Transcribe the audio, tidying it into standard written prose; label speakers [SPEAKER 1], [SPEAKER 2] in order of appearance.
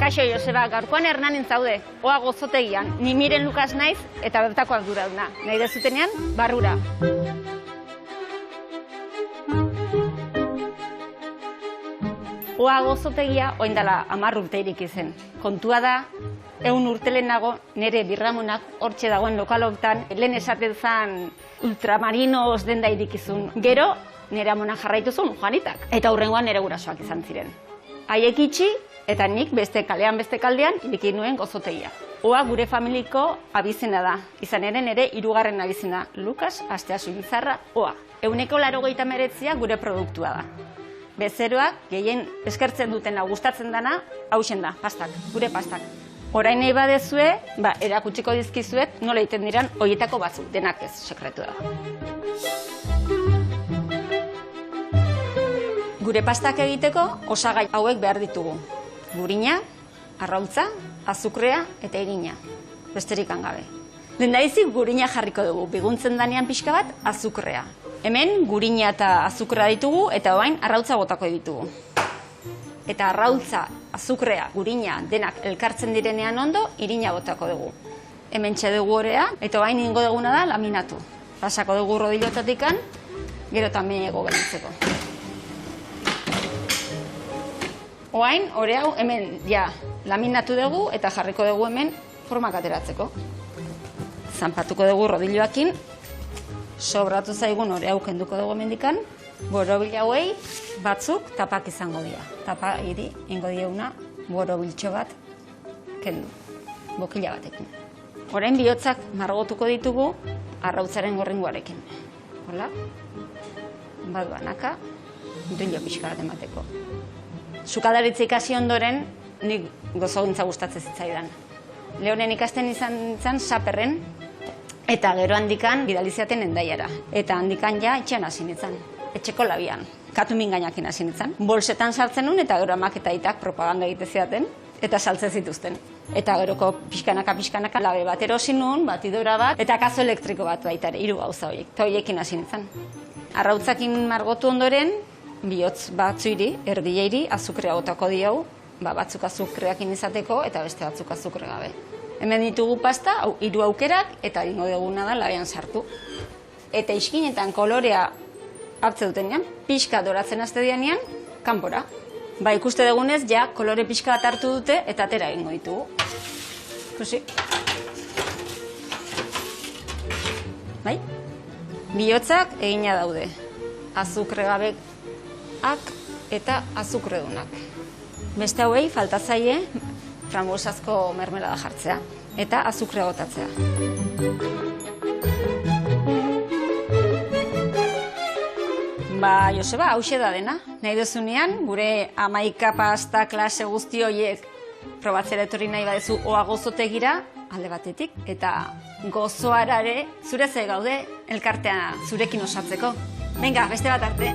[SPEAKER 1] Kaixo Joseba, gaurkoan Hernanin zaude, oa gozotegian, ni Miren Lukas naiz eta bertako arduraduna. Nahi dezutenean, barrura. Oa gozotegia oindala 10 urte iriki zen. Kontua da, 100 urte lehenago nire birramunak hortxe dagoen lokaloktan, lehen esaten zen ultramarinos denda irikizun. Gero, nire amonak jarraituzun, Juanitak. Eta hurrengoan nire gurasoak izan ziren. Haiek itxi, eta nik beste kaldean iriki nuen gozotegia. Oa gure familiko abizena da, izan ere nire 3. abizena, Lukas Asteazu Bizarra Oa. 189 gure produktua da. Bezeroak gehien eskertzen dutena gustatzen dana, hausen da, pastak, gure pastak. Orain nahi badezue, erakutsiko dizkizuet nola egiten diran horietako batzuk, denak ez, sekretu da. Gure pastak egiteko osagai hauek behar ditugu. Gurina, arrautza, azukrea eta irina. Besterik gabe. Lehendabizi gurina jarriko dugu, biguntzen danean pixka bat azukrea. Hemen gurina eta azukrea ditugu eta orain arrautza botako ditugu. Eta arrautza, azukrea, gurina denak elkartzen direnean ondo, irina botako dugu. Hemen txedugu orea eta orain ingo duguna da laminatu. Pasako dugu rodilotatikan, gero tamen ego gelditzeko. Oain, ore hau hemen ja laminatu dugu eta jarriko dugu hemen formak ateratzeko. Zanpatuko dugu rodiloakin, sobratu zaigun ore hau kenduko dugu hemendikan, borobil hauei batzuk tapak izango dira. Tapa hiri ingo dieuna borobiltxo bat kendu, bokila batekin. Orain bihotzak margotuko ditugu arrautzaren gorringoarekin. Hola, baduanaka, brillo pixka bat emateko. Sukadaritza ikasi ondoren, nik gozogintza gustatzen zitzaidan. Lehonen ikasten izan saperren, eta gero handikan bidaliziaten Hendaiara. Eta handikan ja etxean hasi nintzen, etxeko labian. Katumin gainakin hasi nintzen. Bolsetan sartzen nun eta gero amak eta aitak propaganda egite zidaten, eta saltzen zituzten. Eta geroko pixkanaka labe bat erosi nun, batidora bat, eta kazo elektriko bat baita ere, 3 gauza horiek. Eta horiekin hasi nintzen. Arrautzakin margotu ondoren, bihotz batzuiri, erdieiri, azukrea botako diau, batzuk azukreakin izateko eta beste batzuk azukre gabe. Hemen ditugu pasta, 3 aukerak, eta egingo duguna da labean sartu. Eta iskinetan kolorea hartze dutenean, pixka doratzen haste dianean, kanpora. Ikuste dugunez, ja, kolore pixka bat hartu dute eta atera egingo ditugu. Ikusi. Bai? Bihotzak egina daude. Azukre gabe eta azukredunak. Beste hauei falta zaie frambosazko mermelada jartzea eta azukrea botatzea. Joseba, hauxe da dena. Nahi duzunean, gure 11 pasta klase guzti horiek probatzera etorri nahi badezu oa gozotegira alde batetik, eta gozoarare zure ze gaude elkartea zurekin osatzeko. Venga, beste bat arte.